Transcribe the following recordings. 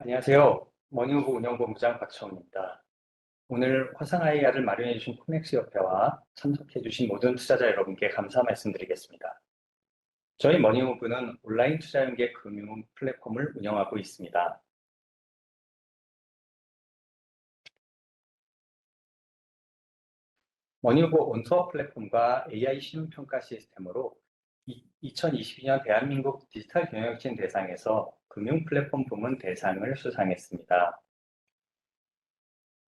안녕하세요. 머니오브 운영본부장 박채원입니다. 오늘 화상 IR을 마련해주신 코넥스 협회와 참석해주신 모든 투자자 여러분께 감사 말씀드리겠습니다. 저희 머니오브는 온라인 투자 연계 금융 플랫폼을 운영하고 있습니다. 머니오브 온투어 플랫폼과 AI 신용평가 시스템으로 2022년 대한민국 디지털 경영진 대상에서 금융 플랫폼 부문 대상을 수상했습니다.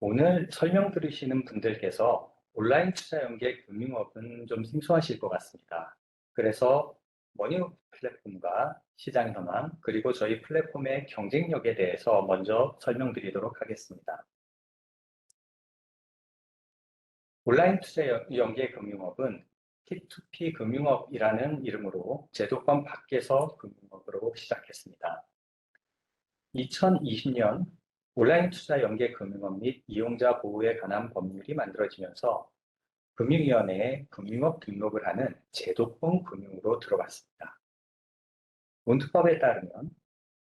오늘 설명 들으시는 분들께서 온라인 투자 연계 금융업은 좀 생소하실 것 같습니다. 그래서 머니업 플랫폼과 시장 현황, 그리고 저희 플랫폼의 경쟁력에 대해서 먼저 설명드리도록 하겠습니다. 온라인 투자 연계 금융업은 P2P 금융업이라는 이름으로 제도권 밖에서 금융업으로 시작했습니다. 2020년 온라인 투자 연계 금융업 및 이용자 보호에 관한 법률이 만들어지면서 금융위원회에 금융업 등록을 하는 제도권 금융으로 들어갔습니다. 문투법에 따르면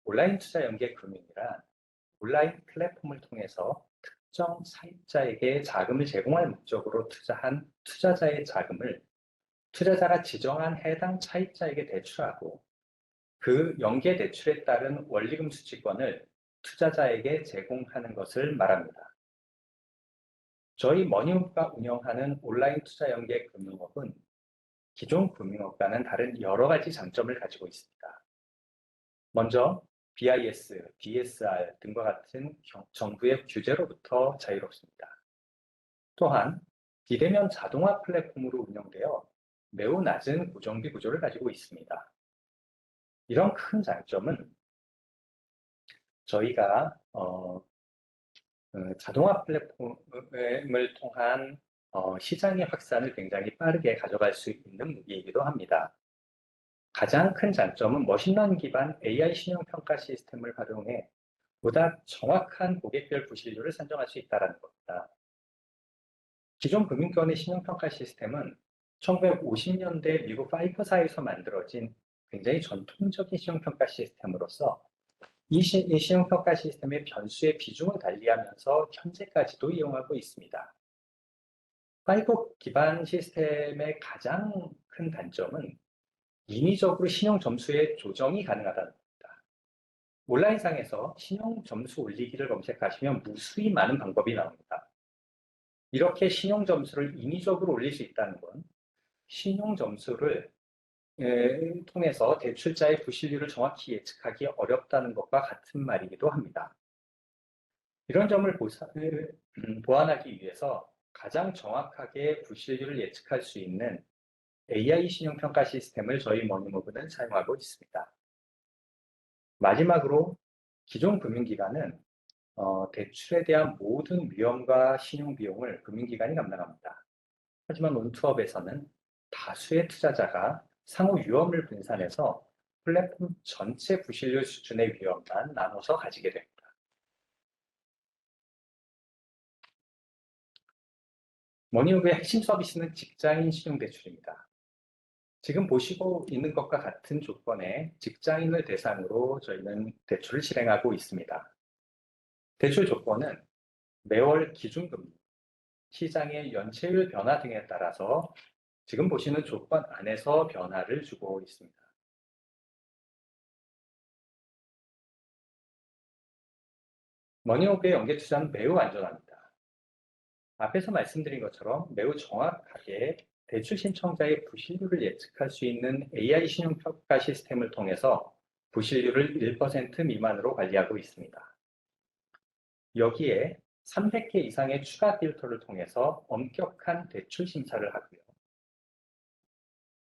온라인 투자 연계 금융이란 온라인 플랫폼을 통해서 특정 사입자에게 자금을 제공할 목적으로 투자한 투자자의 자금을 투자자가 지정한 해당 차입자에게 대출하고 그 연계 대출에 따른 원리금 수취권을 투자자에게 제공하는 것을 말합니다. 저희 머니업가 운영하는 온라인 투자 연계 금융업은 기존 금융업과는 다른 여러 가지 장점을 가지고 있습니다. 먼저 BIS, DSR 등과 같은 정부의 규제로부터 자유롭습니다. 또한 비대면 자동화 플랫폼으로 운영되어 매우 낮은 고정비 구조를 가지고 있습니다. 이런 큰 장점은 저희가 자동화 플랫폼을 통한 시장의 확산을 굉장히 빠르게 가져갈 수 있는 무기이기도 합니다. 가장 큰 장점은 머신러닝 기반 AI 신용평가 시스템을 활용해 보다 정확한 고객별 부실률을 산정할 수 있다는 겁니다. 기존 금융권의 신용평가 시스템은 1950년대 미국 파이퍼사에서 만들어진 굉장히 전통적인 신용평가 시스템으로서 이 신용평가 시스템의 변수의 비중을 달리하면서 현재까지도 이용하고 있습니다. 파이퍼 기반 시스템의 가장 큰 단점은 인위적으로 신용 점수의 조정이 가능하다는 겁니다. 온라인상에서 신용 점수 올리기를 검색하시면 무수히 많은 방법이 나옵니다. 이렇게 신용 점수를 인위적으로 올릴 수 있다는 건 신용 점수를 통해서 대출자의 부실률을 정확히 예측하기 어렵다는 것과 같은 말이기도 합니다. 이런 점을 보완하기 위해서 가장 정확하게 부실률을 예측할 수 있는 AI 신용평가 시스템을 저희 머니모브는 사용하고 있습니다. 마지막으로 기존 금융기관은 대출에 대한 모든 위험과 신용 비용을 금융기관이 감당합니다. 하지만 온투업에서는 다수의 투자자가 상호 위험을 분산해서 플랫폼 전체 부실률 수준의 위험만 나눠서 가지게 됩니다. 머니오브의 핵심 서비스는 직장인 신용대출입니다. 지금 보시고 있는 것과 같은 조건의 직장인을 대상으로 저희는 대출을 실행하고 있습니다. 대출 조건은 매월 기준금리, 시장의 연체율 변화 등에 따라서 지금 보시는 조건 안에서 변화를 주고 있습니다. 머니오브의 연계 투자는 매우 안전합니다. 앞에서 말씀드린 것처럼 매우 정확하게 대출 신청자의 부실률을 예측할 수 있는 AI 신용평가 시스템을 통해서 부실률을 1% 미만으로 관리하고 있습니다. 여기에 300개 이상의 추가 필터를 통해서 엄격한 대출 심사를 하고요.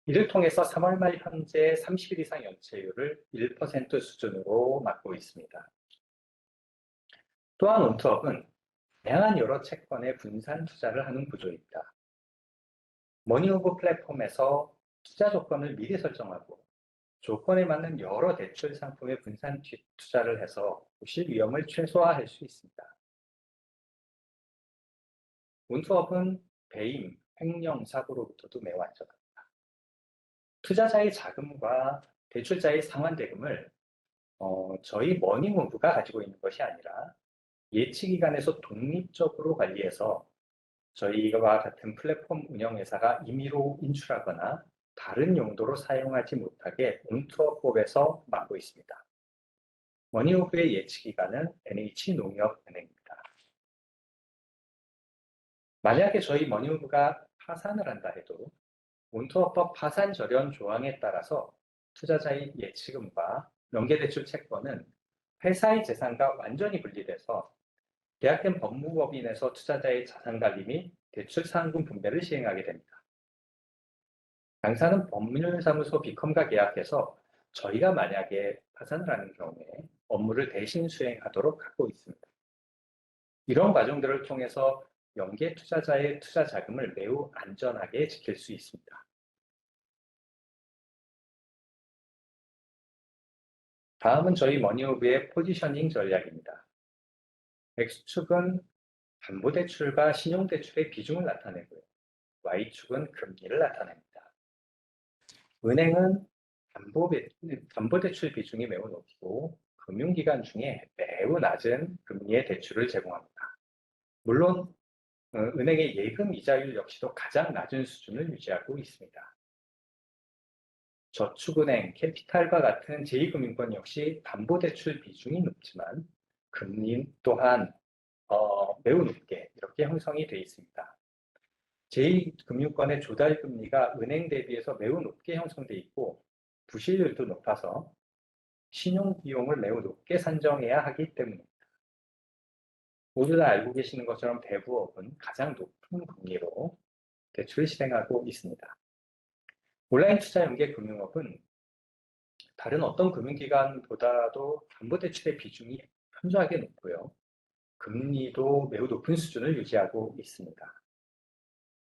이를 통해서 3월 말 현재 30일 이상 연체율을 1% 수준으로 막고 있습니다. 또한 온투업은 다양한 여러 채권에 분산 투자를 하는 구조입니다. 머니오브 플랫폼에서 투자 조건을 미리 설정하고 조건에 맞는 여러 대출 상품의 분산 투자를 해서 부실 위험을 최소화할 수 있습니다. 온투업은 배임, 횡령, 사고로부터도 매우 안전합니다. 투자자의 자금과 대출자의 상환 대금을 저희 머니무브가 가지고 있는 것이 아니라 예치기관에서 독립적으로 관리해서 저희와 같은 플랫폼 운영회사가 임의로 인출하거나 다른 용도로 사용하지 못하게 온투어법에서 막고 있습니다. 머니오브의 예치기관은 NH농협은행입니다. 만약에 저희 머니오브가 파산을 한다 해도 온투어법 파산 절연 조항에 따라서 투자자의 예치금과 연계대출 채권은 회사의 재산과 완전히 분리돼서 계약된 법무법인에서 투자자의 자산관리 및 대출상금 분배를 시행하게 됩니다. 당사는 법률사무소 비컴과 계약해서 저희가 만약에 파산을 하는 경우에 업무를 대신 수행하도록 하고 있습니다. 이런 과정들을 통해서 연계 투자자의 투자 자금을 매우 안전하게 지킬 수 있습니다. 다음은 저희 머니오브의 포지셔닝 전략입니다. X축은 담보대출과 신용대출의 비중을 나타내고요. Y축은 금리를 나타냅니다. 은행은 담보대출 비중이 매우 높고 금융기관 중에 매우 낮은 금리의 대출을 제공합니다. 물론 은행의 예금 이자율 역시도 가장 낮은 수준을 유지하고 있습니다. 저축은행, 캐피탈과 같은 제2금융권 역시 담보대출 비중이 높지만 금리 또한 매우 높게 이렇게 형성이 되어 있습니다. 제2금융권의 조달금리가 은행 대비해서 매우 높게 형성되어 있고 부실률도 높아서 신용비용을 매우 높게 산정해야 하기 때문입니다. 모두 다 알고 계시는 것처럼 대부업은 가장 높은 금리로 대출을 실행하고 있습니다. 온라인 투자 연계 금융업은 다른 어떤 금융기관보다도 담보대출의 비중이 현저하게 높고요. 금리도 매우 높은 수준을 유지하고 있습니다.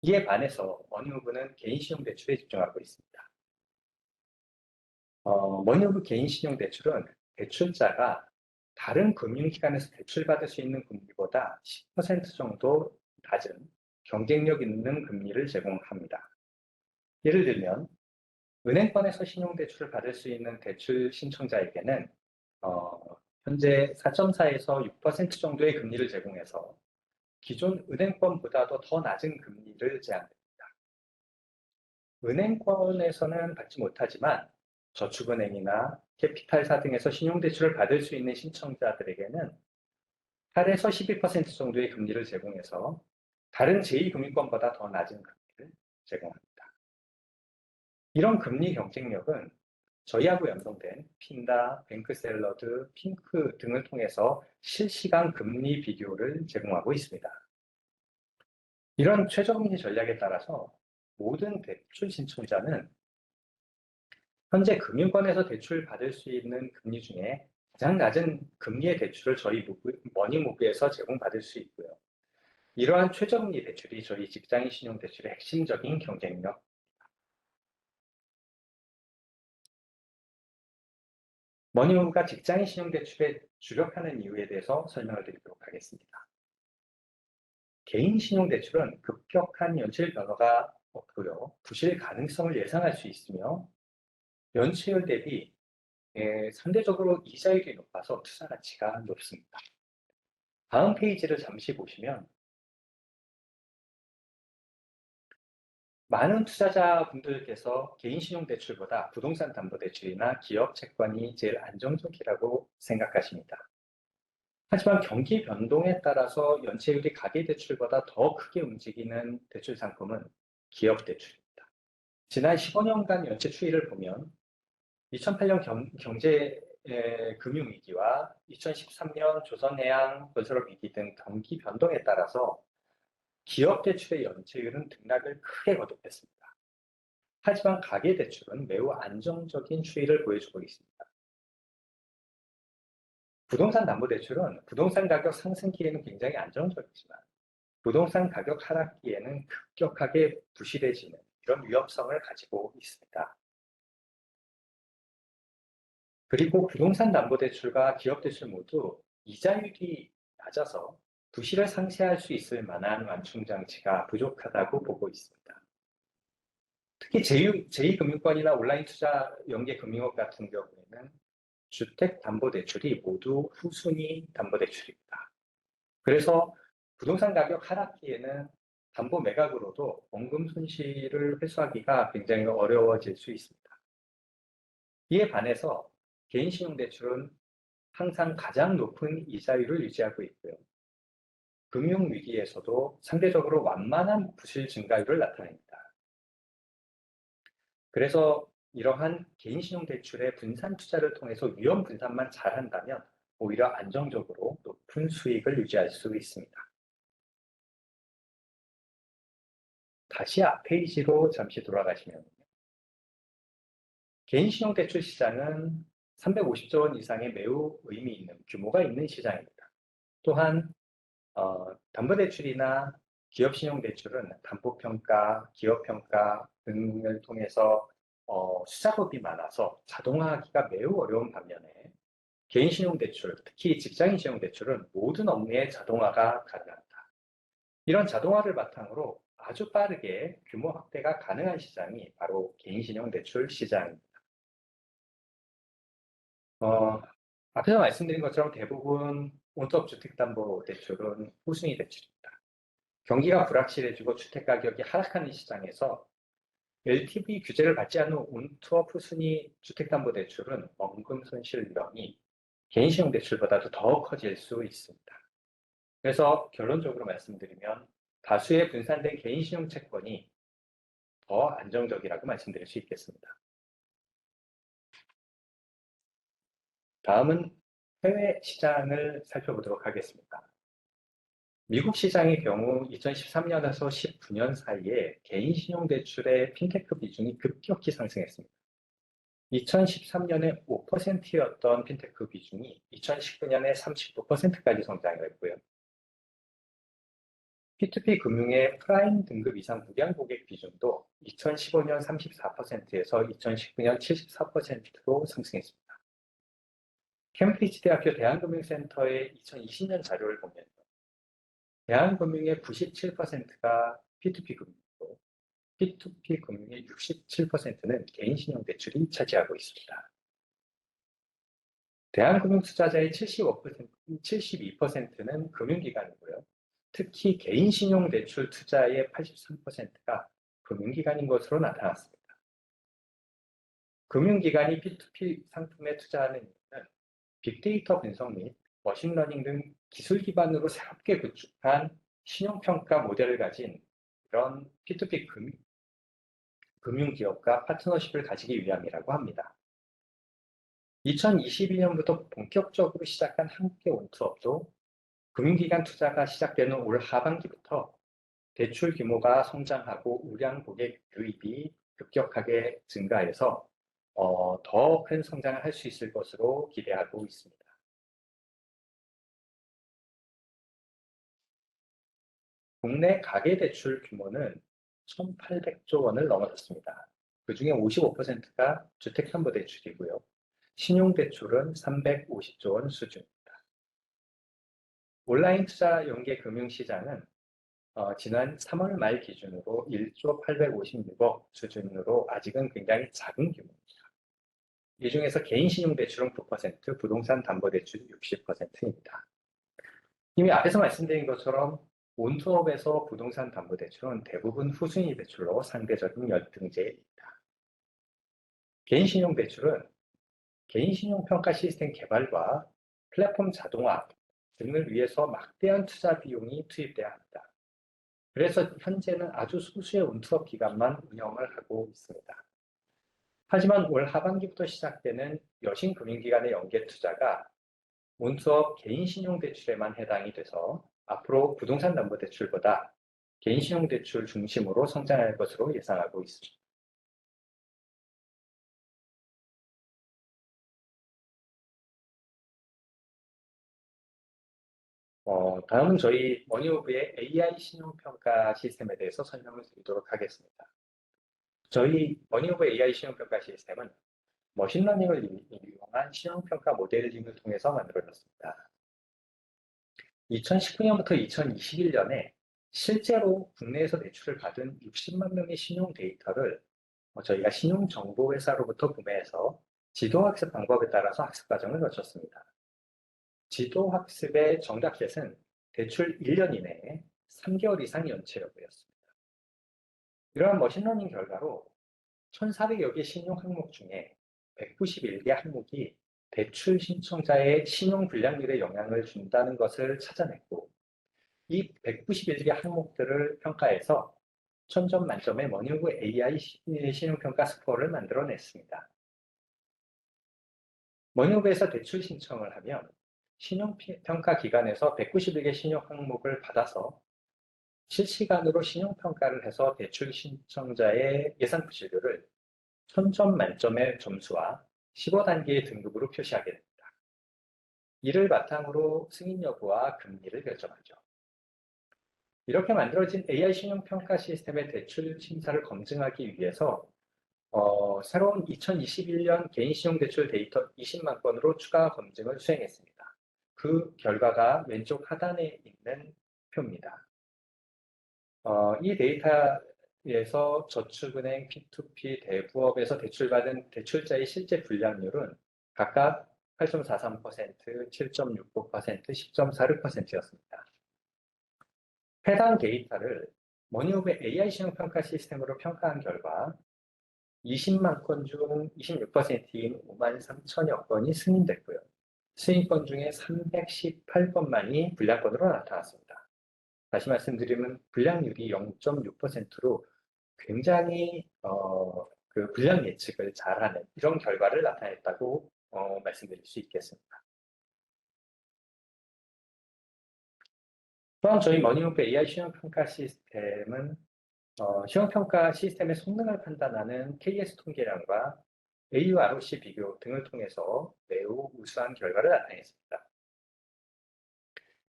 이에 반해서 머니무브는 개인신용대출에 집중하고 있습니다. 머니무브 개인신용대출은 대출자가 다른 금융기관에서 대출받을 수 있는 금리보다 10% 정도 낮은 경쟁력 있는 금리를 제공합니다. 예를 들면 은행권에서 신용대출을 받을 수 있는 대출 신청자에게는 현재 4.4에서 6% 정도의 금리를 제공해서 기존 은행권보다도 더 낮은 금리를 제한합니다. 은행권에서는 받지 못하지만 저축은행이나 캐피탈사 등에서 신용대출을 받을 수 있는 신청자들에게는 8에서 12% 정도의 금리를 제공해서 다른 제2금융권보다 더 낮은 금리를 제공합니다. 이런 금리 경쟁력은 저희하고 연동된 핀다, 뱅크샐러드, 핑크 등을 통해서 실시간 금리 비교를 제공하고 있습니다. 이런 최저금리 전략에 따라서 모든 대출 신청자는 현재 금융권에서 대출 받을 수 있는 금리 중에 가장 낮은 금리의 대출을 저희 머니무브에서 제공받을 수 있고요. 이러한 최저금리 대출이 저희 직장인 신용대출의 핵심적인 경쟁력. 머니무브가 직장인 신용대출에 주력하는 이유에 대해서 설명을 드리도록 하겠습니다. 개인 신용대출은 급격한 연체율 변화가 없고요. 부실 가능성을 예상할 수 있으며 연체율 대비 상대적으로 이자율이 높아서 투자 가치가 높습니다. 다음 페이지를 잠시 보시면 많은 투자자분들께서 개인신용대출보다 부동산 담보대출이나 기업 채권이 제일 안정적이라고 생각하십니다. 하지만 경기 변동에 따라서 연체율이 가계대출보다 더 크게 움직이는 대출 상품은 기업대출입니다. 지난 15년간 연체 추이를 보면 2008년 경제 금융위기와 2013년 조선해양 건설업 위기 등 경기 변동에 따라서 기업 대출의 연체율은 등락을 크게 거듭했습니다. 하지만 가계대출은 매우 안정적인 추이를 보여주고 있습니다. 부동산 담보대출은 부동산 가격 상승기에는 굉장히 안정적이지만 부동산 가격 하락기에는 급격하게 부실해지는 이런 위험성을 가지고 있습니다. 그리고 부동산 담보대출과 기업대출 모두 이자율이 낮아서 부실을 상쇄할 수 있을 만한 완충장치가 부족하다고 보고 있습니다. 특히 제2금융권이나 온라인 투자 연계 금융업 같은 경우에는 주택담보대출이 모두 후순위 담보대출입니다. 그래서 부동산 가격 하락기에는 담보 매각으로도 원금 손실을 회수하기가 굉장히 어려워질 수 있습니다. 이에 반해서 개인신용대출은 항상 가장 높은 이자율을 유지하고 있고요. 금융위기에서도 상대적으로 완만한 부실 증가율을 나타냅니다. 그래서 이러한 개인신용대출의 분산 투자를 통해서 위험 분산만 잘한다면 오히려 안정적으로 높은 수익을 유지할 수 있습니다. 다시 앞 페이지로 잠시 돌아가시면 개인신용대출 시장은 350조 원 이상의 매우 의미 있는 규모가 있는 시장입니다. 또한 담보대출이나 기업신용대출은 담보평가, 기업평가 등을 통해서 수작업이 많아서 자동화하기가 매우 어려운 반면에 개인신용대출, 특히 직장인신용대출은 모든 업무의 자동화가 가능합니다. 이런 자동화를 바탕으로 아주 빠르게 규모 확대가 가능한 시장이 바로 개인신용대출 시장입니다. 앞에서 말씀드린 것처럼 대부분 온투업 주택담보대출은 후순위 대출입니다. 경기가 불확실해지고 주택가격이 하락하는 시장에서 LTV 규제를 받지 않은 온투업 후순위 주택담보대출은 원금 손실 위험이 개인신용대출보다도 더 커질 수 있습니다. 그래서 결론적으로 말씀드리면 다수의 분산된 개인신용 채권이 더 안정적이라고 말씀드릴 수 있겠습니다. 다음은 해외 시장을 살펴보도록 하겠습니다. 미국 시장의 경우 2013년에서 19년 사이에 개인 신용대출의 핀테크 비중이 급격히 상승했습니다. 2013년에 5%였던 핀테크 비중이 2019년에 39%까지 성장했고요. P2P 금융의 프라임 등급 이상 무량 고객 비중도 2015년 34%에서 2019년 74%로 상승했습니다. 캠브리지 대학교 대한금융센터의 2020년 자료를 보면 대한금융의 97%가 P2P 금융이고 P2P 금융의 67%는 개인신용대출이 차지하고 있습니다. 대한금융투자자의 72%는 금융기관이고요. 특히 개인신용대출 투자의 83%가 금융기관인 것으로 나타났습니다. 금융기관이 P2P 상품에 투자하는 이유는 빅데이터 분석 및 머신러닝 등 기술 기반으로 새롭게 구축한 신용평가 모델을 가진 그런 P2P 금융기업과 파트너십을 가지기 위함이라고 합니다. 2021년부터 본격적으로 시작한 한국계 온투업도 금융기관 투자가 시작되는 올 하반기부터 대출 규모가 성장하고 우량 고객 유입이 급격하게 증가해서 더 큰 성장을 할 수 있을 것으로 기대하고 있습니다. 국내 가계대출 규모는 1,800조 원을 넘어섰습니다. 그 중에 55%가 주택담보대출이고요. 신용대출은 350조 원 수준입니다. 온라인 투자 연계 금융시장은 지난 3월 말 기준으로 1조 856억 수준으로 아직은 굉장히 작은 규모입니다. 이 중에서 개인신용대출은 9%, 부동산 담보대출은 60%입니다. 이미 앞에서 말씀드린 것처럼 온투업에서 부동산 담보대출은 대부분 후순위 대출로 상대적인 열등제입니다. 개인신용대출은 개인신용평가 시스템 개발과 플랫폼 자동화 등을 위해서 막대한 투자 비용이 투입돼야 합니다. 그래서 현재는 아주 소수의 온투업 기관만 운영을 하고 있습니다. 하지만 올 하반기부터 시작되는 여신금융기관의 연계 투자가 온투업 개인신용대출에만 해당이 돼서 앞으로 부동산 담보대출보다 개인신용대출 중심으로 성장할 것으로 예상하고 있습니다. 다음은 저희 머니오브의 AI 신용평가 시스템에 대해서 설명을 드리도록 하겠습니다. 저희 머니오브 AI 신용평가 시스템은 머신러닝을 이용한 신용평가 모델링을 통해서 만들어졌습니다. 2019년부터 2021년에 실제로 국내에서 대출을 받은 60만 명의 신용 데이터를 저희가 신용정보회사로부터 구매해서 지도학습 방법에 따라서 학습 과정을 거쳤습니다. 지도학습의 정답셋은 대출 1년 이내에 3개월 이상 연체 여부였습니다. 이러한 머신러닝 결과로 1,400여 개 신용 항목 중에 191개 항목이 대출 신청자의 신용 불량률에 영향을 준다는 것을 찾아냈고, 이 191개 항목들을 평가해서 1000점 만점의 머니오브 AI 신용평가 스코어를 만들어냈습니다. 머니오브에서 대출 신청을 하면 신용평가 기관에서 191개 신용 항목을 받아서 실시간으로 신용평가를 해서 대출 신청자의 예산 부실률을 1000점 만점의 점수와 15단계의 등급으로 표시하게 됩니다. 이를 바탕으로 승인 여부와 금리를 결정하죠. 이렇게 만들어진 AI 신용평가 시스템의 대출 심사를 검증하기 위해서 새로운 2021년 개인신용대출 데이터 20만 건으로 추가 검증을 수행했습니다. 그 결과가 왼쪽 하단에 있는 표입니다. 이 데이터에서 저축은행, P2P, 대부업에서 대출받은 대출자의 실제 불량률은 각각 8.43%, 7.69%, 10.46%였습니다. 해당 데이터를 머니오브 AI 신용평가 시스템으로 평가한 결과 20만 건 중 26%인 5만 3천여 건이 승인됐고요. 승인건 중에 318건만이 불량건으로 나타났습니다. 다시 말씀드리면 불량률이 0.6%로 굉장히 그 불량 예측을 잘하는 이런 결과를 나타냈다고 말씀드릴 수 있겠습니다. 또한 저희 머니오브 AI 신용평가 시스템은 신용평가 시스템의 성능을 판단하는 KS 통계량과 AU, ROC 비교 등을 통해서 매우 우수한 결과를 나타냈습니다.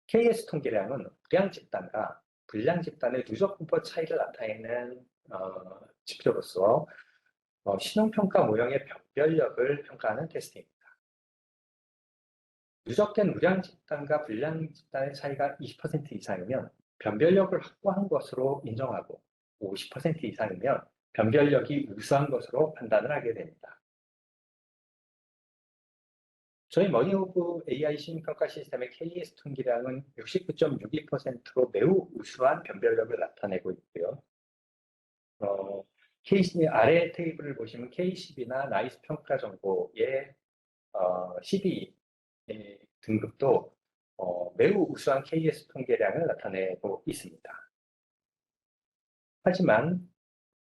KS 통계량은 불량 집단과 불량 집단의 누적 분포 차이를 나타내는 지표로서 신용평가 모형의 변별력을 평가하는 테스트입니다. 누적된 우량 집단과 불량 집단의 차이가 20% 이상이면 변별력을 확보한 것으로 인정하고 50% 이상이면 변별력이 우수한 것으로 판단을 하게 됩니다. 저희 머니오브 AI 신용평가 시스템의 KS 통계량은 69.62%로 매우 우수한 변별력을 나타내고 있고요. 아래 테이블을 보시면 K12나 나이스 평가 정보의 12 등급도 매우 우수한 KS 통계량을 나타내고 있습니다. 하지만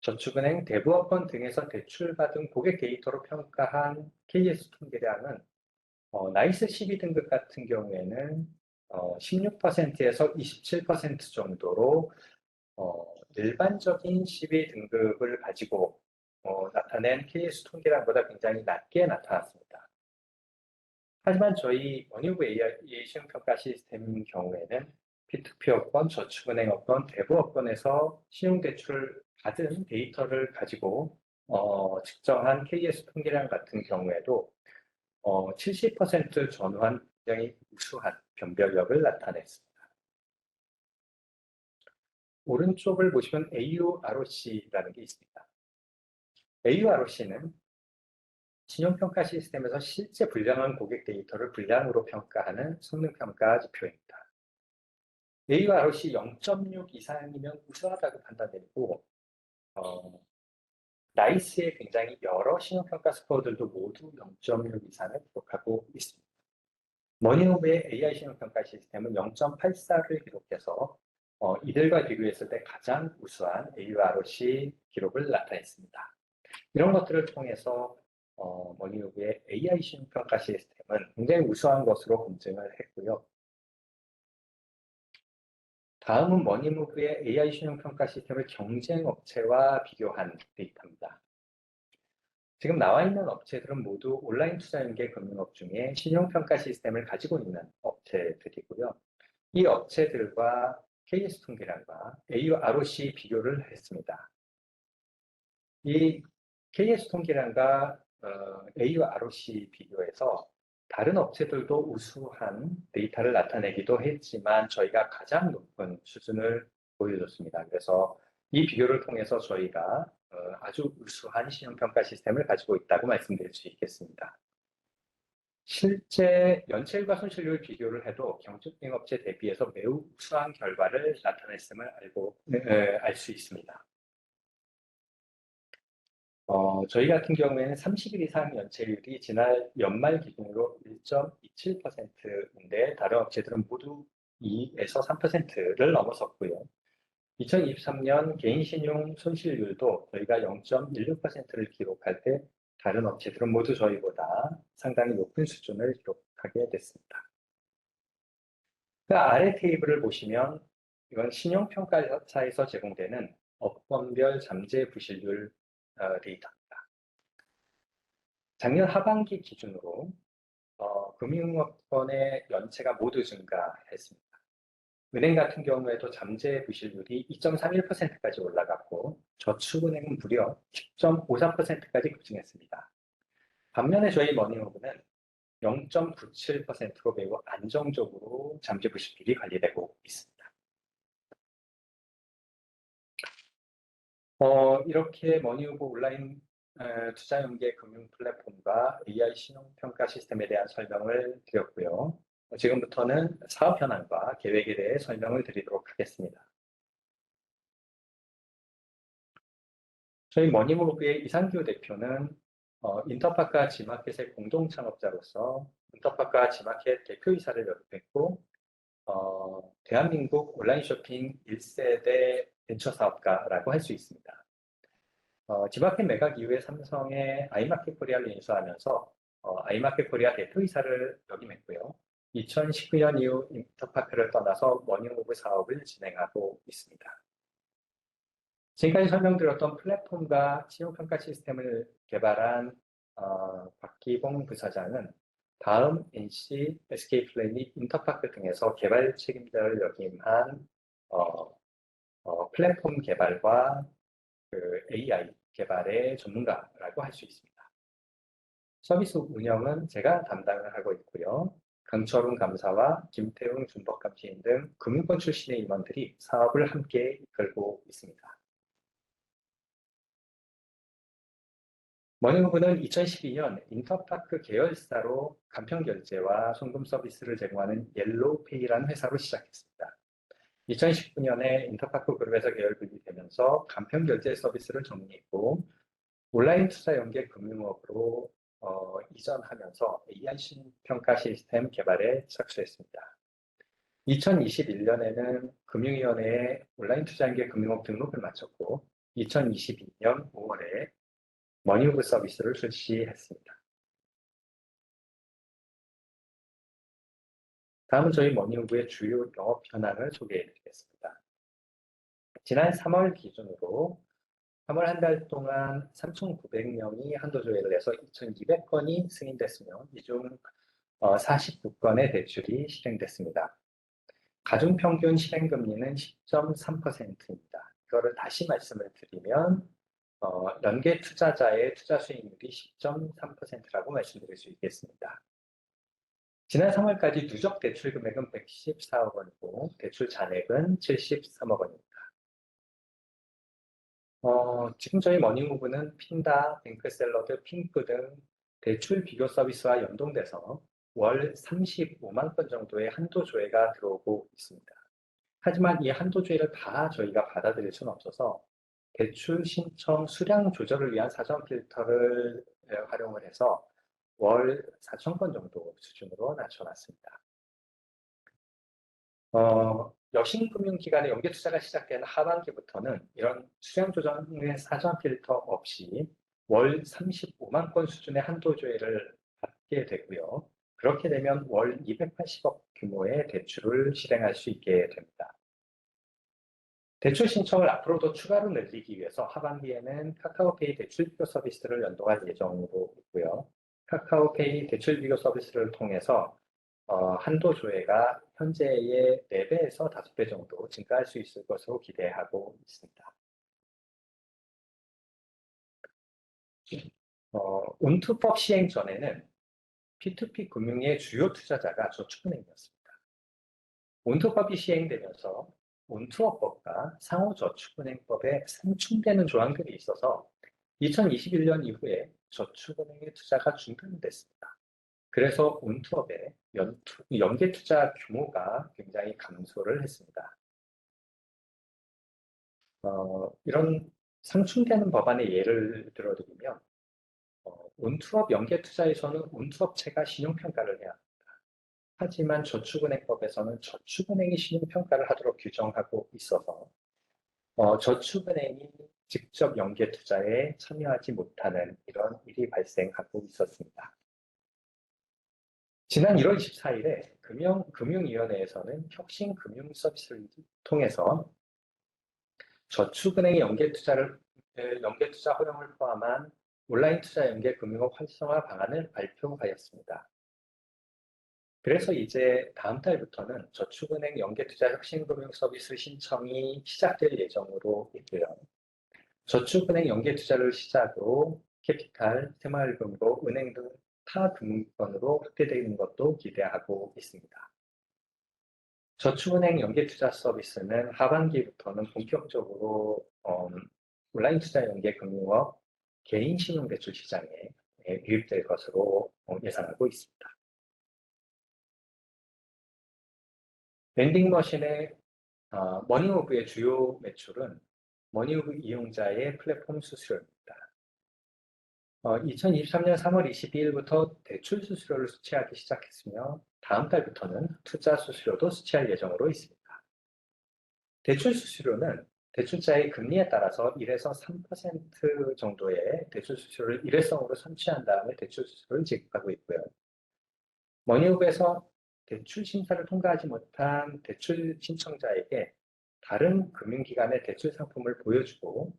저축은행, 대부업권 등에서 대출받은 고객 데이터로 평가한 KS 통계량은 나이스 12등급 같은 경우에는 16%에서 27% 정도로 일반적인 12등급을 가지고 나타낸 KS 통계량보다 굉장히 낮게 나타났습니다. 하지만 저희 머니오브 AI 신용평가 시스템 경우에는 P2P 업권, 저축은행 업권, 대부 업권에서 신용대출을 받은 데이터를 가지고 측정한 KS 통계량 같은 경우에도 70% 전후한 굉장히 우수한 변별력을 나타냈습니다. 오른쪽을 보시면 AUROC라는 게 있습니다. AUROC는 신용평가 시스템에서 실제 불량한 고객 데이터를 불량으로 평가하는 성능평가 지표입니다. AUROC 0.6 이상이면 우수하다고 판단되고 나이스의 굉장히 여러 신용평가 스코어들도 모두 0.6 이상을 기록하고 있습니다. 머니오브의 AI 신용평가 시스템은 0.84를 기록해서 이들과 비교했을 때 가장 우수한 AUROC 기록을 나타냈습니다. 이런 것들을 통해서 머니오브의 AI 신용평가 시스템은 굉장히 우수한 것으로 검증을 했고요. 다음은 머니무브의 AI 신용평가 시스템을 경쟁 업체와 비교한 데이터입니다. 지금 나와 있는 업체들은 모두 온라인 투자연계 금융업 중에 신용평가 시스템을 가지고 있는 업체들이고요. 이 업체들과 KS 통계량과 AUROC 비교를 했습니다. 이 KS 통계량과 AUROC 비교에서 다른 업체들도 우수한 데이터를 나타내기도 했지만 저희가 가장 높은 수준을 보여줬습니다. 그래서 이 비교를 통해서 저희가 아주 우수한 신용평가 시스템을 가지고 있다고 말씀드릴 수 있겠습니다. 실제 연체율과 손실률 비교를 해도 경쟁업체 대비해서 매우 우수한 결과를 나타냈음을 알 수 있습니다. 저희 같은 경우에는 30일 이상 연체율이 지난 연말 기준으로 1.27%인데 다른 업체들은 모두 2에서 3%를 넘어섰고요. 2023년 개인신용 손실률도 저희가 0.16%를 기록할 때 다른 업체들은 모두 저희보다 상당히 높은 수준을 기록하게 됐습니다. 그 아래 테이블을 보시면 이건 신용평가사에서 제공되는 업권별 잠재 부실률 데이터입니다. 작년 하반기 기준으로 금융업권의 연체가 모두 증가했습니다. 은행 같은 경우에도 잠재 부실률이 2.31%까지 올라갔고 저축은행은 무려 10.53%까지 급증했습니다. 반면에 저희 머니무브는 0.97%로 매우 안정적으로 잠재 부실률이 관리되고 있습니다. 이렇게 머니무브 온라인 투자연계 금융 플랫폼과 AI 신용평가 시스템에 대한 설명을 드렸고요. 지금부터는 사업 현황과 계획에 대해 설명을 드리도록 하겠습니다. 저희 머니무브의 이상규 대표는 인터파크와 지마켓의 공동 창업자로서 인터파크와 지마켓 대표이사를 역임했고 대한민국 온라인 쇼핑 1세대 벤처 사업가라고 할 수 있습니다. 지마켓 매각 이후에 삼성의 아이마켓 코리아를 인수하면서 아이마켓 코리아 대표이사를 역임했고요. 2019년 이후 인터파크를 떠나서 머니무브 사업을 진행하고 있습니다. 지금까지 설명드렸던 플랫폼과 신용평가 시스템을 개발한 박기봉 부사장은 다음 NC, SK플래닛, 인터파크 등에서 개발 책임자를 역임한 플랫폼 개발과 AI 개발의 전문가라고 할 수 있습니다. 서비스 운영은 제가 담당을 하고 있고요. 강철웅 감사와 김태웅 준법감시인 등 금융권 출신의 임원들이 사업을 함께 이끌고 있습니다. 머니무브는 2012년 인터파크 계열사로 간편결제와 송금 서비스를 제공하는 옐로우페이라는 회사로 시작했습니다. 2019년에 인터파크 그룹에서 계열 분리되면서 간편결제 서비스를 정리했고 온라인 투자 연계 금융업으로 이전하면서 AI 신평가 시스템 개발에 착수했습니다. 2021년에는 금융위원회에 온라인 투자 연계 금융업 등록을 마쳤고 2022년 5월에 머니무브 서비스를 출시했습니다. 다음은 저희 머니무브의 주요 영업 현황을 소개해 드리겠습니다. 지난 3월 기준으로 3월 한 달 동안 3,900명이 한도 조회를 해서 2,200건이 승인됐으며 이 중 49건의 대출이 실행됐습니다. 가중평균 실행금리는 10.3%입니다. 이거를 다시 말씀을 드리면 연계 투자자의 투자 수익률이 10.3%라고 말씀드릴 수 있겠습니다. 지난 3월까지 누적 대출 금액은 114억 원이고 대출 잔액은 73억 원입니다. 지금 저희 머니무브는 핀다, 뱅크샐러드, 핑크 등 대출 비교 서비스와 연동돼서 월 35만 건 정도의 한도 조회가 들어오고 있습니다. 하지만 이 한도 조회를 다 저희가 받아들일 수는 없어서 대출 신청 수량 조절을 위한 사전 필터를 활용을 해서 월 4천 건 정도 수준으로 낮춰놨습니다. 여신금융기관의 연계투자가 시작된 하반기부터는 이런 수량 조정의 사전 필터 없이 월 35만 건 수준의 한도 조회를 받게 되고요. 그렇게 되면 월 280억 규모의 대출을 실행할 수 있게 됩니다. 대출 신청을 앞으로도 추가로 늘리기 위해서 하반기에는 카카오페이 대출 비교 서비스를 연동할 예정으로 있고요. 카카오페이 대출 비교 서비스를 통해서 한도 조회가 현재의 4배에서 5배 정도 증가할 수 있을 것으로 기대하고 있습니다. 운투법 시행 전에는 P2P 금융의 주요 투자자가 저축은행이었습니다. 운투법이 시행되면서 온투어법과 상호저축은행법에 상충되는 조항들이 있어서 2021년 이후에 저축은행의 투자가 중단됐습니다. 그래서 온투업의 연계투자 규모가 굉장히 감소를 했습니다. 이런 상충되는 법안의 예를 들어드리면 온투업 연계투자에서는 온투업체가 신용평가를 해야 합니다. 하지만 저축은행법에서는 저축은행이 신용평가를 하도록 규정하고 있어서 저축은행이 직접 연계투자에 참여하지 못하는 이런 일이 발생하고 있었습니다. 지난 1월 24일에 금융위원회에서는 혁신 금융 서비스를 통해서 저축은행의 연계투자 허용을 포함한 온라인 투자 연계 금융업 활성화 방안을 발표하였습니다. 그래서 이제 다음 달부터는 저축은행 연계투자 혁신금융 서비스 신청이 시작될 예정으로 있고요. 저축은행 연계투자를 시작으로 캐피탈, 새마을금고, 은행 등 타 금융권으로 확대되는 것도 기대하고 있습니다. 저축은행 연계투자 서비스는 하반기부터는 본격적으로 온라인 투자 연계 금융업 개인 신용대출 시장에 유입될 것으로 예상하고 있습니다. vending머신의 머니오브의 주요 매출은 머니오브 이용자의 플랫폼 수수료입니다. 2023년 3월 22일부터 대출 수수료를 수취하기 시작했으며 다음 달부터는 투자 수수료도 수취할 예정으로 있습니다. 대출 수수료는 대출자의 금리에 따라서 1에서 3% 정도의 대출 수수료를 일회성으로 선취한 다음에 대출 수수료를 지급하고 있고요. 머니오브에서 대출 심사를 통과하지 못한 대출 신청자에게 다른 금융기관의 대출 상품을 보여주고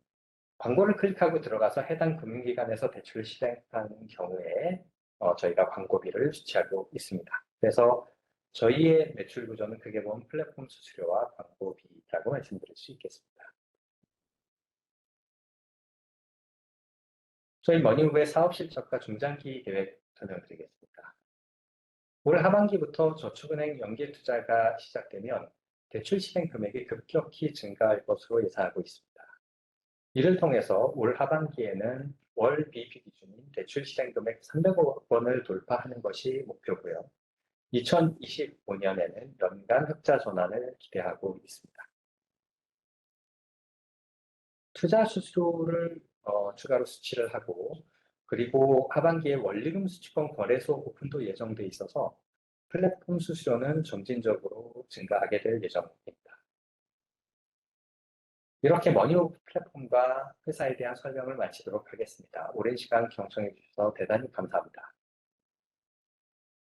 광고를 클릭하고 들어가서 해당 금융기관에서 대출을 실행하는 경우에 저희가 광고비를 수취하고 있습니다. 그래서 저희의 매출 구조는 크게 보면 플랫폼 수수료와 광고비라고 말씀드릴 수 있겠습니다. 저희 머니오브의 사업 실적과 중장기 계획 설명드리겠습니다. 올 하반기부터 저축은행 연계투자가 시작되면 대출 실행 금액이 급격히 증가할 것으로 예상하고 있습니다. 이를 통해서 올 하반기에는 월 BEP 기준인 대출 실행 금액 300억 원을 돌파하는 것이 목표고요. 2025년에는 연간 흑자 전환을 기대하고 있습니다. 투자 수수료를 추가로 수취를 하고 그리고 하반기에 원리금 수취권 거래소 오픈도 예정돼 있어서 플랫폼 수수료는 점진적으로 증가하게 될 예정입니다. 이렇게 머니오브 플랫폼과 회사에 대한 설명을 마치도록 하겠습니다. 오랜 시간 경청해 주셔서 대단히 감사합니다.